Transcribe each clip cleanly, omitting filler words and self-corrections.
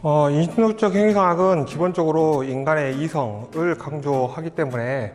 인신학적 행위상학은 기본적으로 인간의 이성을 강조하기 때문에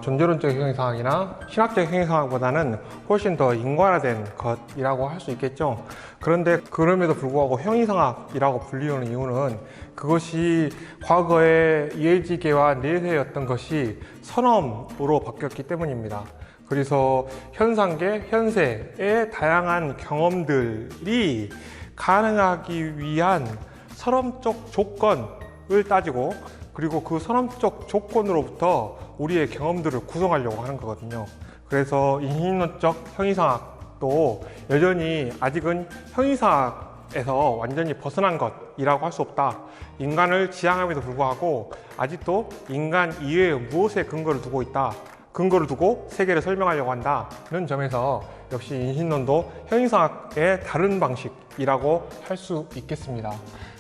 존재론적 행위상학이나 신학적 행위상학보다는 훨씬 더 인간화된 것이라고 할 수 있겠죠. 그런데 그럼에도 불구하고 형이상학이라고 불리우는 이유는 그것이 과거의 예지계와 내세였던 것이 선엄으로 바뀌었기 때문입니다. 그래서 현상계, 현세의 다양한 경험들이 가능하기 위한 선언적 조건을 따지고, 그리고 그 선언적 조건으로부터 우리의 경험들을 구성하려고 하는 거거든요. 그래서 인신론적 형이상학도 여전히 아직은 형이상학에서 완전히 벗어난 것이라고 할 수 없다. 인간을 지향함에도 불구하고 아직도 인간 이외에 무엇에 근거를 두고 있다. 근거를 두고 세계를 설명하려고 한다는 점에서 역시 인신론도 형이상학의 다른 방식이라고 할 수 있겠습니다.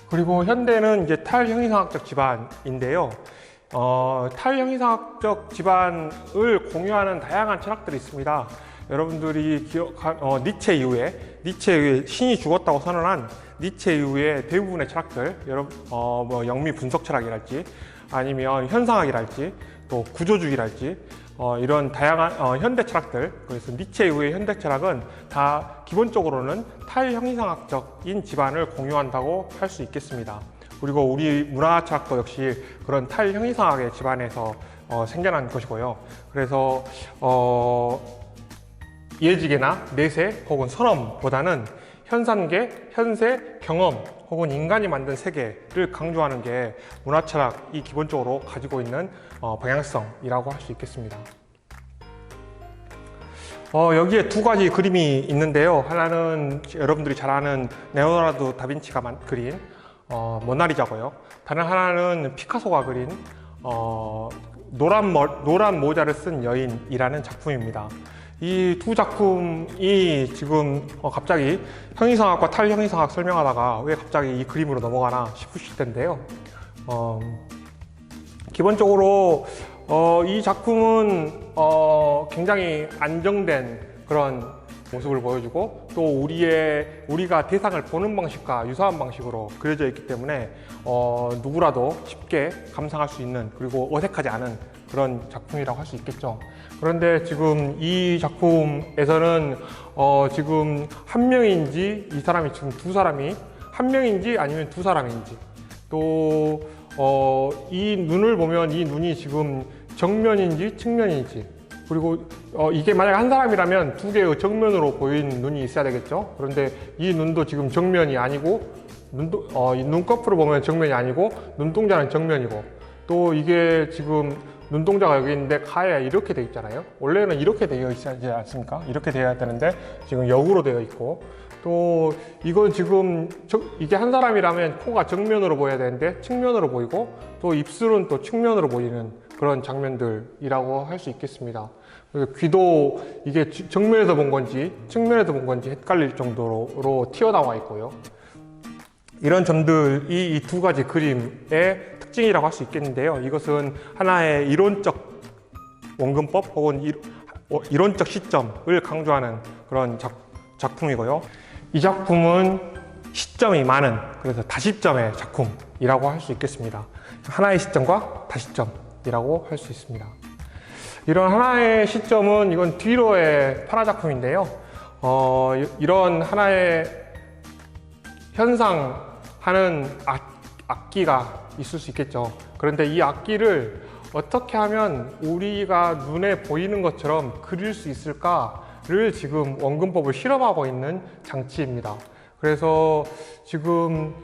그리고 현대는 이제 탈형이상학적 집안인데요. 탈형이상학적 집안을 공유하는 다양한 철학들이 있습니다. 여러분들이 니체 이후에 신이 죽었다고 선언한 니체 이후에 대부분의 철학들, 뭐 영미 분석 철학이랄지, 아니면 현상학이랄지, 또 구조주의랄지, 이런 다양한 현대 철학들, 그래서 니체 이후의 현대 철학은 다 기본적으로는 탈형이상학적인 집안을 공유한다고 할 수 있겠습니다. 그리고 우리 문화 철학도 역시 그런 탈형이상학의 집안에서 생겨난 것이고요. 그래서 예지계나 내세 혹은 선엄보다는 현상계, 현세, 경험 혹은 인간이 만든 세계를 강조하는 게 문화 철학이 기본적으로 가지고 있는 방향성이라고 할 수 있겠습니다. 여기에 두 가지 그림이 있는데요. 하나는 여러분들이 잘 아는 레오나르도 다빈치가 그린 모나리자고요. 다른 하나는 피카소가 그린 노란 모자를 쓴 여인이라는 작품입니다. 이 두 작품이 지금 갑자기 형이상학과 탈형이상학 설명하다가 왜 갑자기 이 그림으로 넘어가나 싶으실 텐데요. 기본적으로 이 작품은 굉장히 안정된 그런 모습을 보여주고, 또 우리가 대상을 보는 방식과 유사한 방식으로 그려져 있기 때문에 누구라도 쉽게 감상할 수 있는, 그리고 어색하지 않은 그런 작품이라고 할 수 있겠죠. 그런데 지금 이 작품에서는 지금 한 명인지, 이 사람이 지금 두 사람이 한 명인지 아니면 두 사람인지, 또 이 눈을 보면 이 눈이 지금 정면인지 측면인지, 그리고 이게 만약 한 사람이라면 두 개의 정면으로 보이는 눈이 있어야 되겠죠. 그런데 이 눈도 지금 정면이 아니고, 눈꺼풀을 보면 정면이 아니고 눈동자는 정면이고, 또 이게 지금 눈동자가 여기 있는데 가에 이렇게 돼 있잖아요. 원래는 이렇게 되어 있지 않습니까? 이렇게 되어야 되는데 지금 역으로 되어 있고, 또 이건 지금 이게 한 사람이라면 코가 정면으로 보여야 되는데 측면으로 보이고, 또 입술은 또 측면으로 보이는 그런 장면들이라고 할 수 있겠습니다. 귀도 이게 정면에서 본 건지 측면에서 본 건지 헷갈릴 정도로 튀어나와 있고요. 이런 점들이 이 두 가지 그림의 특징이라고 할 수 있겠는데요. 이것은 하나의 이론적 원근법 혹은 이론적 시점을 강조하는 그런 작품이고요. 이 작품은 시점이 많은, 그래서 다시점의 작품이라고 할 수 있겠습니다. 하나의 시점과 다시점이라고 할 수 있습니다. 이런 하나의 시점은 이건 뒤로의 파라 작품인데요. 이런 하나의 현상하는 악기가 있을 수 있겠죠. 그런데 이 악기를 어떻게 하면 우리가 눈에 보이는 것처럼 그릴 수 있을까를 지금 원근법을 실험하고 있는 장치입니다. 그래서 지금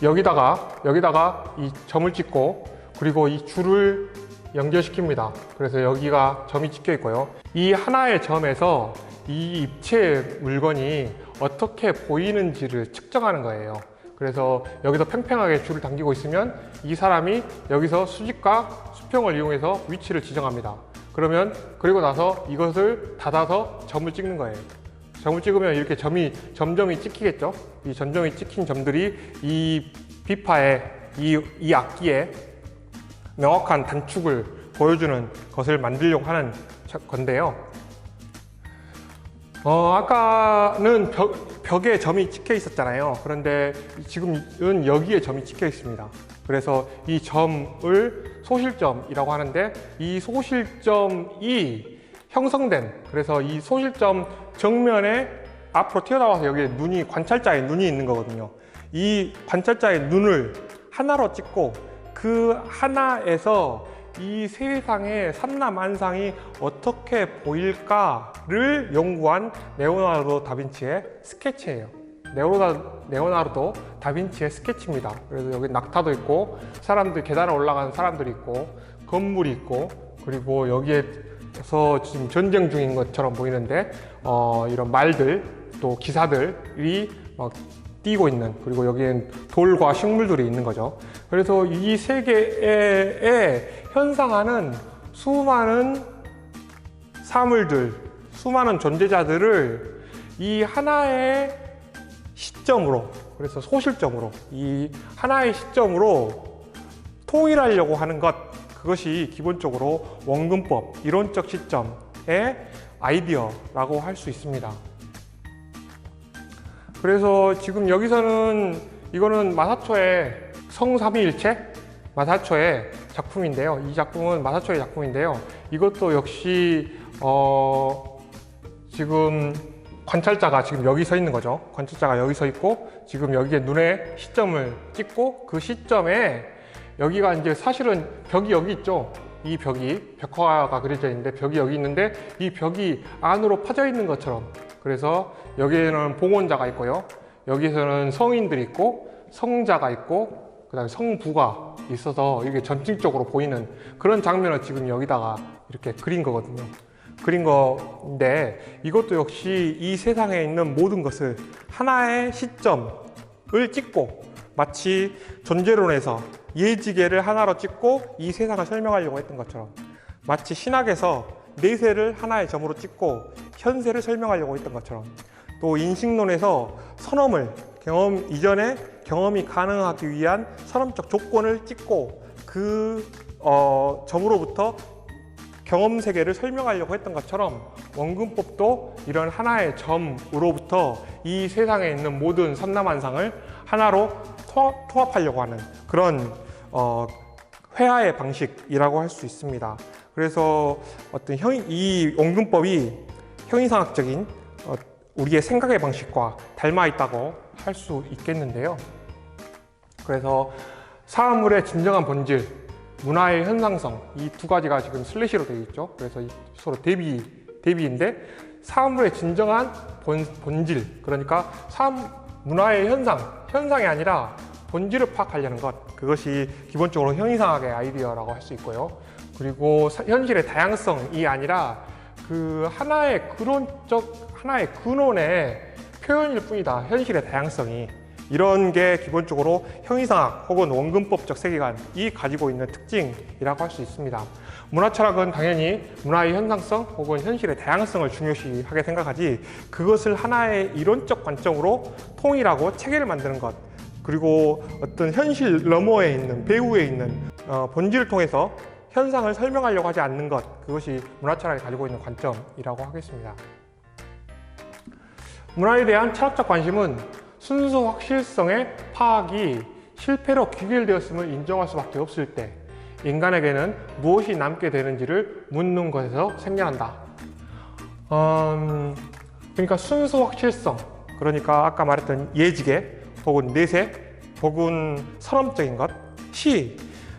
여기다가 이 점을 찍고, 그리고 이 줄을 연결시킵니다. 그래서 여기가 점이 찍혀 있고요. 이 하나의 점에서 이 입체 물건이 어떻게 보이는지를 측정하는 거예요. 그래서 여기서 팽팽하게 줄을 당기고 있으면 이 사람이 여기서 수직과 수평을 이용해서 위치를 지정합니다. 그리고 나서 이것을 닫아서 점을 찍는 거예요. 점을 찍으면 이렇게 점점이 찍히겠죠. 이 점점이 찍힌 점들이 이 비파의 이 악기에 명확한 단축을 보여주는 것을 만들려고 하는 건데요. 아까는 벽에 점이 찍혀 있었잖아요. 그런데 지금은 여기에 점이 찍혀 있습니다. 그래서 이 점을 소실점이라고 하는데, 이 소실점이 형성된, 그래서 이 소실점 정면에 앞으로 튀어나와서 여기에 눈이, 관찰자의 눈이 있는 거거든요. 이 관찰자의 눈을 하나로 찍고 그 하나에서 이 세상의 삼라만상이 어떻게 보일까를 연구한 레오나르도 다빈치의 스케치예요. 레오나르도 다빈치의 스케치입니다. 그래서 여기 낙타도 있고, 사람들, 계단에 올라가는 사람들이 있고, 건물이 있고, 그리고 여기에서 지금 전쟁 중인 것처럼 보이는데, 이런 말들, 또 기사들이 막 뛰고 있는, 그리고 여기엔 돌과 식물들이 있는 거죠. 그래서 이 세계에 현상하는 수많은 사물들, 수많은 존재자들을 이 하나의 시점으로, 그래서 소실점으로, 이 하나의 시점으로 통일하려고 하는 것, 그것이 기본적으로 원근법, 이론적 시점의 아이디어라고 할 수 있습니다. 그래서 지금 여기서는 이거는 마사초의 성삼위일체? 마사초의 작품인데요. 이 작품은 마사초의 작품인데요. 이것도 역시 지금 관찰자가 지금 여기 서 있는 거죠. 관찰자가 여기 서 있고, 지금 여기에 눈에 시점을 찍고, 그 시점에 여기가 이제 사실은 벽이 여기 있죠. 이 벽이, 벽화가 그려져 있는데 벽이 여기 있는데, 이 벽이 안으로 파져 있는 것처럼, 그래서 여기에는 봉헌자가 있고요, 여기서는 성인들이 있고, 성자가 있고, 그 다음에 성부가 있어서 이게 전층적으로 보이는 그런 장면을 지금 여기다가 이렇게 그린 거거든요. 그린 건데, 이것도 역시 이 세상에 있는 모든 것을 하나의 시점을 찍고, 마치 존재론에서 예지계를 하나로 찍고 이 세상을 설명하려고 했던 것처럼, 마치 신학에서 내세를 하나의 점으로 찍고 현세를 설명하려고 했던 것처럼, 또 인식론에서 선엄을 경험 이전에 경험이 가능하기 위한 선엄적 조건을 찍고 그 점으로부터 경험 세계를 설명하려고 했던 것처럼, 원근법도 이런 하나의 점으로부터 이 세상에 있는 모든 삼라만상을 하나로 통합하려고 하는 그런 회화의 방식이라고 할 수 있습니다. 그래서 이 원근법이 형이상학적인 우리의 생각의 방식과 닮아 있다고 할 수 있겠는데요. 그래서 사물의 진정한 본질, 문화의 현상성, 이 두 가지가 지금 슬래시로 되어 있죠. 그래서 서로 대비인데, 사물의 진정한 본질, 그러니까 문화의 현상이 아니라 본질을 파악하려는 것, 그것이 기본적으로 형이상학의 아이디어라고 할 수 있고요. 그리고 현실의 다양성이 아니라 그 하나의 근원의 표현일 뿐이다, 현실의 다양성이. 이런 게 기본적으로 형이상학 혹은 원근법적 세계관이 가지고 있는 특징이라고 할 수 있습니다. 문화철학은 당연히 문화의 현상성 혹은 현실의 다양성을 중요시하게 생각하지, 그것을 하나의 이론적 관점으로 통일하고 체계를 만드는 것, 그리고 어떤 현실 너머에 있는, 배후에 있는 본질을 통해서 현상을 설명하려고 하지 않는 것, 그것이 문화철학이 가지고 있는 관점이라고 하겠습니다. 문화에 대한 철학적 관심은 순수 확실성의 파악이 실패로 귀결되었음을 인정할 수밖에 없을 때 인간에게는 무엇이 남게 되는지를 묻는 것에서 생겨난다. 그러니까 순수 확실성, 그러니까 아까 말했던 예지계 혹은 내세 혹은 선언적인 것이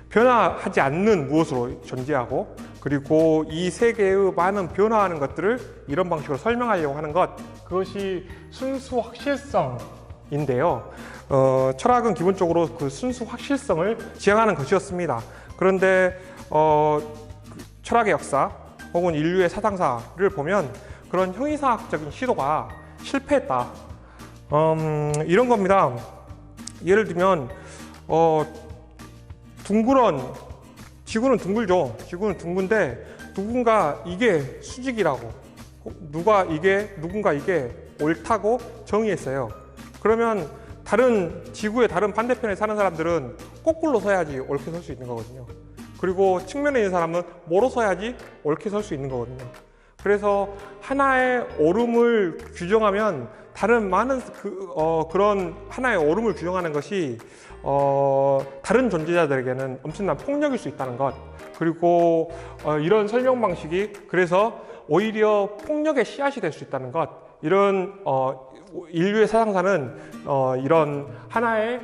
변화하지 않는 무엇으로 존재하고, 그리고 이 세계의 많은 변화하는 것들을 이런 방식으로 설명하려고 하는 것, 그것이 순수 확실성인데요. 철학은 기본적으로 그 순수 확실성을 지향하는 것이었습니다. 그런데 철학의 역사 혹은 인류의 사상사를 보면 그런 형이상학적인 시도가 실패했다. 이런 겁니다. 예를 들면 지구는 둥글죠. 지구는 둥근데 누군가 이게 수직이라고, 누군가 이게 옳다고 정의했어요. 그러면 지구의 다른 반대편에 사는 사람들은 거꾸로 서야지 옳게 설 수 있는 거거든요. 그리고 측면에 있는 사람은 뭐로 서야지 옳게 설 수 있는 거거든요. 그래서 하나의 오름을 규정하면 다른 많은 그런 하나의 오름을 규정하는 것이 다른 존재자들에게는 엄청난 폭력일 수 있다는 것, 그리고 이런 설명 방식이 그래서 오히려 폭력의 씨앗이 될 수 있다는 것, 이런 인류의 사상사는 이런 하나의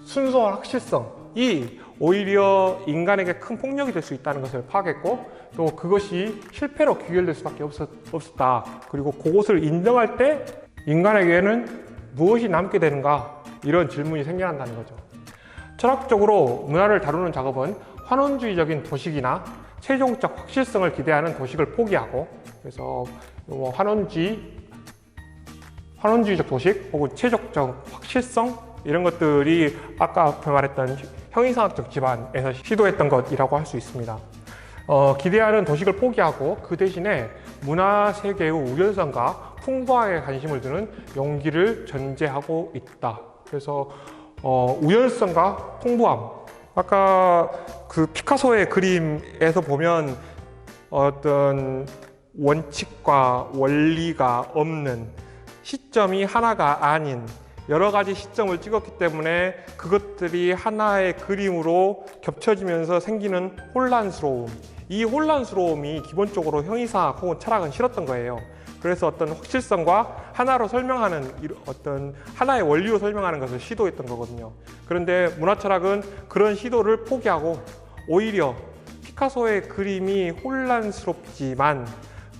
순수한 확실성이 오히려 인간에게 큰 폭력이 될 수 있다는 것을 파악했고, 또 그것이 실패로 귀결될 수밖에 없었다. 그리고 그것을 인정할 때 인간에게는 무엇이 남게 되는가, 이런 질문이 생겨난다는 거죠. 철학적으로 문화를 다루는 작업은 환원주의적인 도식이나 최종적 확실성을 기대하는 도식을 포기하고, 그래서 환원주의적 도식 혹은 최종적 확실성, 이런 것들이 아까 앞에 말했던 형이상학적 집안에서 시도했던 것이라고 할 수 있습니다. 기대하는 도식을 포기하고 그 대신에 문화 세계의 우연성과 풍부함에 관심을 두는 용기를 전제하고 있다. 그래서 우연성과 풍부함, 아까 그 피카소의 그림에서 보면 어떤 원칙과 원리가 없는, 시점이 하나가 아닌 여러 가지 시점을 찍었기 때문에 그것들이 하나의 그림으로 겹쳐지면서 생기는 혼란스러움, 이 혼란스러움이 기본적으로 형이상학 혹은 철학은 싫었던 거예요. 그래서 어떤 확실성과 하나로 설명하는, 어떤 하나의 원리로 설명하는 것을 시도했던 거거든요. 그런데 문화철학은 그런 시도를 포기하고 오히려 피카소의 그림이 혼란스럽지만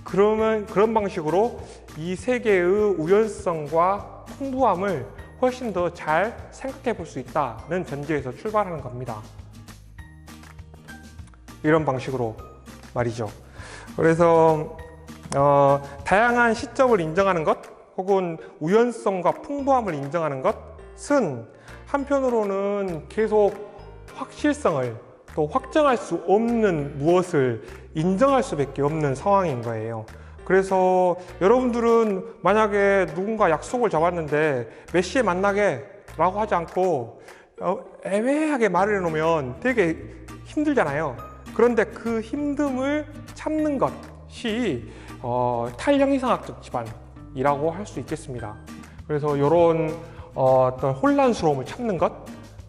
그런 방식으로 이 세계의 우연성과 풍부함을 훨씬 더 잘 생각해 볼 수 있다는 전제에서 출발하는 겁니다. 이런 방식으로 말이죠. 그래서 다양한 시점을 인정하는 것 혹은 우연성과 풍부함을 인정하는 것은 한편으로는 계속 확실성을, 또 확정할 수 없는 무엇을 인정할 수밖에 없는 상황인 거예요. 그래서 여러분들은 만약에 누군가 약속을 잡았는데 몇 시에 만나게 라고 하지 않고 애매하게 말을 해놓으면 되게 힘들잖아요. 그런데 그 힘듦을 참는 것이 탈형이상학적 집안이라고 할 수 있겠습니다. 그래서 이런 어떤 혼란스러움을 참는 것,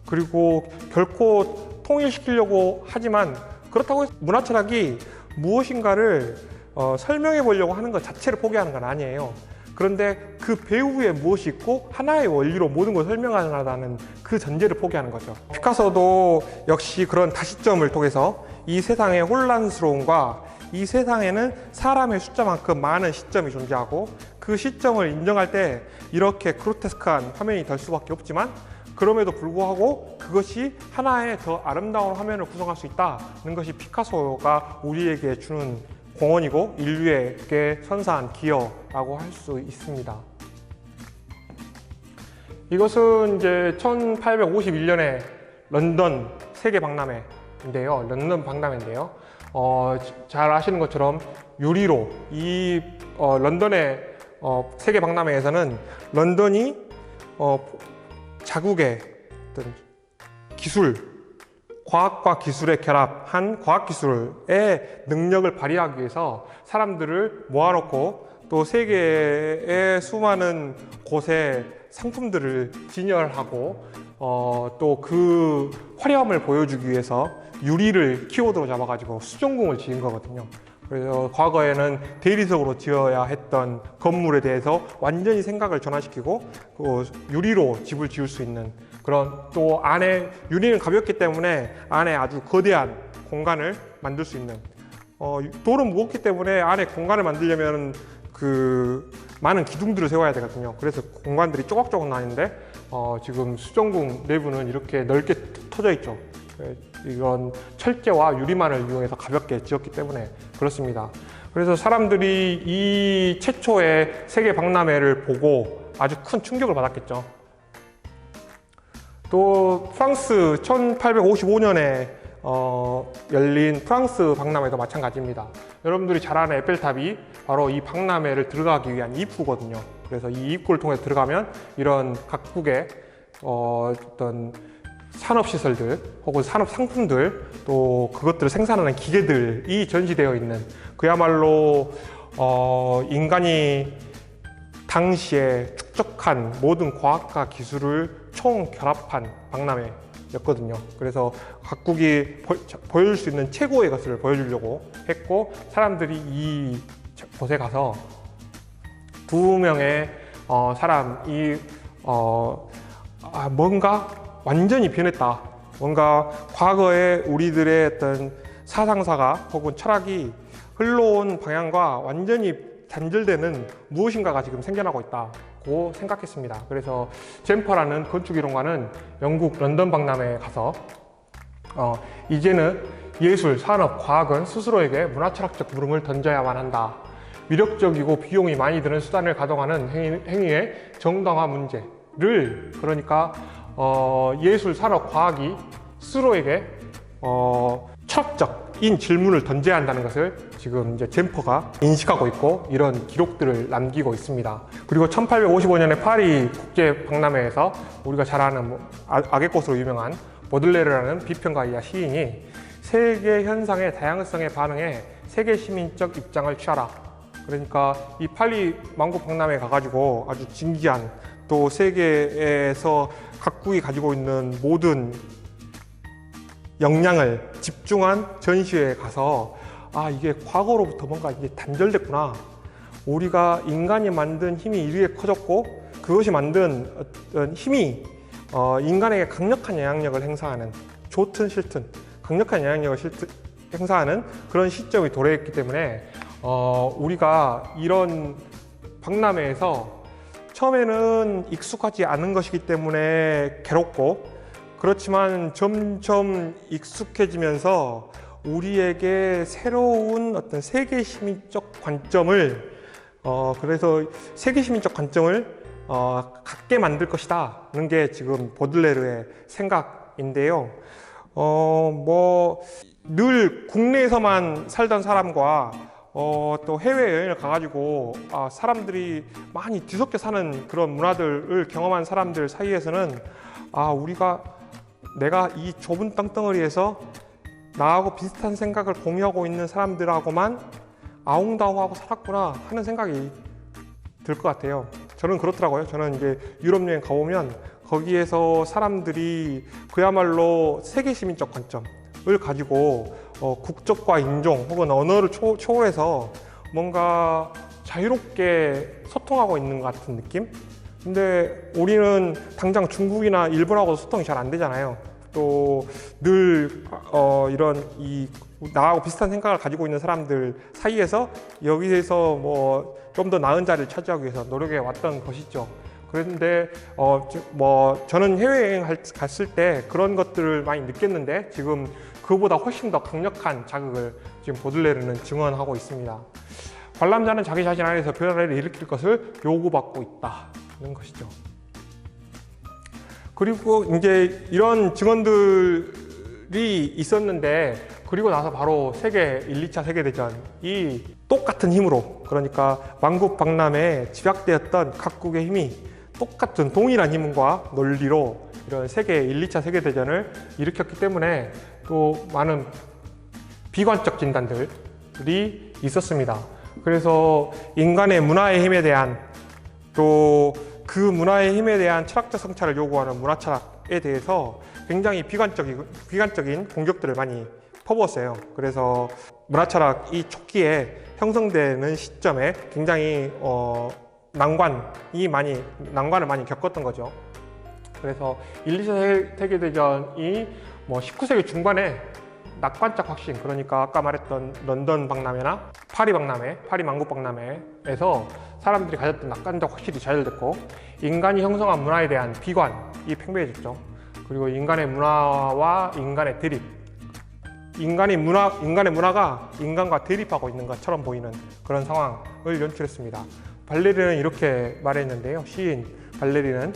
그리고 결코 통일시키려고 하지만 그렇다고 해서 문화철학이 무엇인가를 설명해 보려고 하는 것 자체를 포기하는 건 아니에요. 그런데 그 배후에 무엇이 있고 하나의 원리로 모든 걸 설명하다는 그 전제를 포기하는 거죠. 피카소도 역시 그런 다시점을 통해서 이 세상의 혼란스러움과 이 세상에는 사람의 숫자만큼 많은 시점이 존재하고 그 시점을 인정할 때 이렇게 그로테스크한 화면이 될 수밖에 없지만, 그럼에도 불구하고 그것이 하나의 더 아름다운 화면을 구성할 수 있다는 것이 피카소가 우리에게 주는 공헌이고 인류에게 선사한 기여라고 할 수 있습니다. 이것은 이제 1851년에 런던 세계 박람회인데요. 잘 아시는 것처럼 유리로 이 런던의 세계 박람회에서는 런던이 자국의 어떤 기술, 과학과 기술의 결합한 과학기술의 능력을 발휘하기 위해서 사람들을 모아놓고 또 세계의 수많은 곳에 상품들을 진열하고 또 그 화려함을 보여주기 위해서 유리를 키워드로 잡아가지고 수정궁을 지은 거거든요. 그래서 과거에는 대리석으로 지어야 했던 건물에 대해서 완전히 생각을 전환시키고 유리로 집을 지을 수 있는 그런, 또 안에 유리는 가볍기 때문에 안에 아주 거대한 공간을 만들 수 있는, 돌은 무겁기 때문에 안에 공간을 만들려면 그 많은 기둥들을 세워야 되거든요. 그래서 공간들이 조각조각 나는데 지금 수정궁 내부는 이렇게 넓게 터져 있죠. 이건 철제와 유리만을 이용해서 가볍게 지었기 때문에 그렇습니다. 그래서 사람들이 이 최초의 세계 박람회를 보고 아주 큰 충격을 받았겠죠. 또 프랑스 1855년에 열린 프랑스 박람회도 마찬가지입니다. 여러분들이 잘 아는 에펠탑이 바로 이 박람회를 들어가기 위한 입구거든요. 그래서 이 입구를 통해 들어가면 이런 각국의 어떤 산업시설들 혹은 산업상품들 또 그것들을 생산하는 기계들이 전시되어 있는 그야말로 인간이 당시에 축적한 모든 과학과 기술을 총결합한 박람회였거든요. 그래서 각국이 보여줄 수 있는 최고의 것을 보여주려고 했고, 사람들이 이 곳에 가서 두 명의 사람이 뭔가 완전히 변했다, 뭔가 과거에 우리들의 어떤 사상사가 혹은 철학이 흘러온 방향과 완전히 단절되는 무엇인가가 지금 생겨나고 있다고 생각했습니다. 그래서 잼퍼라는 건축이론가는 영국 런던 박람회에 가서 이제는 예술, 산업, 과학은 스스로에게 문화철학적 물음을 던져야만 한다. 위력적이고 비용이 많이 드는 수단을 가동하는 행위의 정당화 문제를, 그러니까 예술, 산업, 과학이 스스로에게 철학적인 질문을 던져야 한다는 것을 지금 이제 잼퍼가 인식하고 있고 이런 기록들을 남기고 있습니다. 그리고 1855년에 파리 국제 박람회에서 우리가 잘 아는 악의 꽃으로 유명한 보들레르라는 비평가 이하 시인이 세계 현상의 다양성에 반응해 세계 시민적 입장을 취하라. 그러니까 이 파리 만국 박람회에 가가지고 아주 진기한, 또 세계에서 각국이 가지고 있는 모든 역량을 집중한 전시회에 가서 이게 과거로부터 뭔가 이게 단절됐구나. 우리가 인간이 만든 힘이 이렇게 커졌고 그것이 만든 어떤 힘이 인간에게 강력한 영향력을 행사하는, 좋든 싫든 강력한 영향력을 행사하는 그런 시점이 도래했기 때문에 우리가 이런 박람회에서 처음에는 익숙하지 않은 것이기 때문에 괴롭고, 그렇지만 점점 익숙해지면서 우리에게 새로운 어떤 세계 시민적 관점을 그래서 세계 시민적 관점을 갖게 만들 것이다는 게 지금 보들레르의 생각인데요. 늘 국내에서만 살던 사람과 또 해외여행을 가가지고 사람들이 많이 뒤섞여 사는 그런 문화들을 경험한 사람들 사이에서는 내가 이 좁은 땅덩어리에서 나하고 비슷한 생각을 공유하고 있는 사람들하고만 아웅다웅하고 살았구나 하는 생각이 들 것 같아요. 저는 그렇더라고요. 저는 이제 유럽 여행 가보면 거기에서 사람들이 그야말로 세계 시민적 관점을 가지고 국적과 인종 혹은 언어를 초월해서 뭔가 자유롭게 소통하고 있는 것 같은 느낌? 근데 우리는 당장 중국이나 일본하고도 소통이 잘 안 되잖아요. 또 늘 이런 나하고 비슷한 생각을 가지고 있는 사람들 사이에서 여기에서 좀 더 나은 자리를 차지하기 위해서 노력해 왔던 것이죠. 그런데 저는 해외여행 갔을 때 그런 것들을 많이 느꼈는데 지금 그보다 훨씬 더 강력한 자극을 지금 보들레르는 증언하고 있습니다. 관람자는 자기 자신 안에서 변화를 일으킬 것을 요구받고 있다는 것이죠. 그리고 이제 이런 증언들이 있었는데, 그리고 나서 바로 2차 세계대전이 똑같은 힘으로, 그러니까 만국 박람회에 집약되었던 각국의 힘이 똑같은 동일한 힘과 논리로 이런 2차 세계대전을 일으켰기 때문에 또 많은 비관적 진단들이 있었습니다. 그래서 인간의 문화의 힘에 대한, 또 그 문화의 힘에 대한 철학적 성찰을 요구하는 문화철학에 대해서 굉장히 비관적인 공격들을 많이 퍼부었어요. 그래서 문화철학이 초기에 형성되는 시점에 굉장히 난관을 많이 겪었던 거죠. 그래서 2차 세계대전이 19세기 중반에 낙관적 확신, 그러니까 아까 말했던 런던 박람회나 파리 박람회, 파리 만국 박람회에서 사람들이 가졌던 낙관적 확신이 좌절됐고, 인간이 형성한 문화에 대한 비관이 팽배해졌죠. 그리고 인간의 문화와 인간의 대립, 인간의 문화가 인간과 대립하고 있는 것처럼 보이는 그런 상황을 연출했습니다. 발레리는 이렇게 말했는데요. 시인 발레리는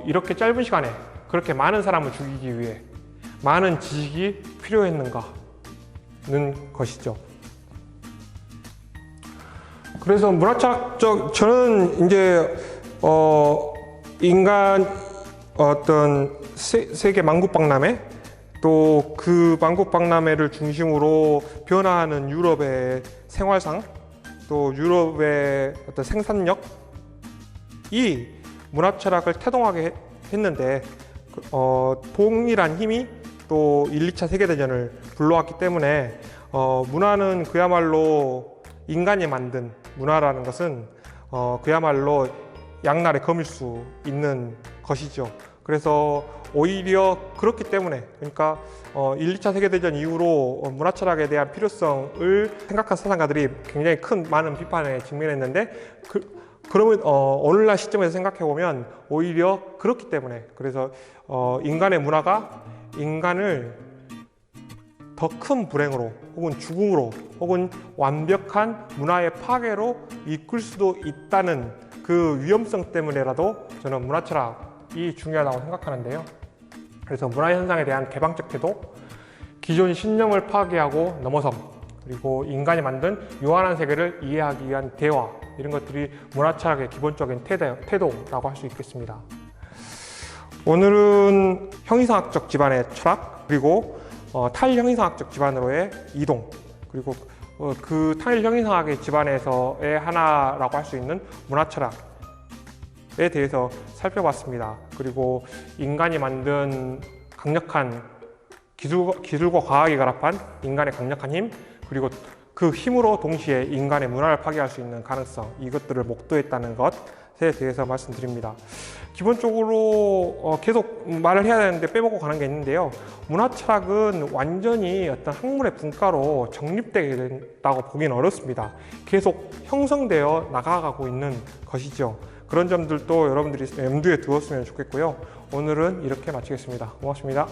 이렇게 짧은 시간에 그렇게 많은 사람을 죽이기 위해 많은 지식이 필요했는가는 것이죠. 그래서 문화철학적, 저는 이제 어떤 세계 만국박람회, 또 그 만국박람회를 중심으로 변화하는 유럽의 생활상, 또 유럽의 어떤 생산력이 문화철학을 태동하게 했는데, 동일한 힘이 또 1, 2차 세계대전을 불러왔기 때문에 문화는 그야말로 인간이 만든 문화라는 것은 그야말로 양날의 검일 수 있는 것이죠. 그래서 오히려 그렇기 때문에, 그러니까 1, 2차 세계대전 이후로 문화철학에 대한 필요성을 생각한 사상가들이 굉장히 많은 비판에 직면했는데, 그러면 오늘날 시점에서 생각해 보면 오히려 그렇기 때문에, 그래서 인간의 문화가 인간을 더 큰 불행으로 혹은 죽음으로 혹은 완벽한 문화의 파괴로 이끌 수도 있다는 그 위험성 때문에라도 저는 문화철학이 중요하다고 생각하는데요. 그래서 문화현상에 대한 개방적 태도, 기존 신념을 파괴하고 넘어섬, 그리고 인간이 만든 유한한 세계를 이해하기 위한 대화, 이런 것들이 문화철학의 기본적인 태도라고 할 수 있겠습니다. 오늘은 형이상학적 기반의 철학, 그리고 탈형이상학적 기반으로의 이동, 그리고 그 탈형이상학의 기반에서의 하나라고 할 수 있는 문화철학에 대해서 살펴봤습니다. 그리고 인간이 만든 강력한 기술과 과학이 결합한 인간의 강력한 힘, 그리고 그 힘으로 동시에 인간의 문화를 파괴할 수 있는 가능성, 이것들을 목도했다는 것에 대해서 말씀드립니다. 기본적으로 계속 말을 해야 되는데 빼먹고 가는 게 있는데요. 문화철학은 완전히 어떤 학문의 분과로 정립되게 된다고 보기는 어렵습니다. 계속 형성되어 나가고 있는 것이죠. 그런 점들도 여러분들이 염두에 두었으면 좋겠고요. 오늘은 이렇게 마치겠습니다. 고맙습니다.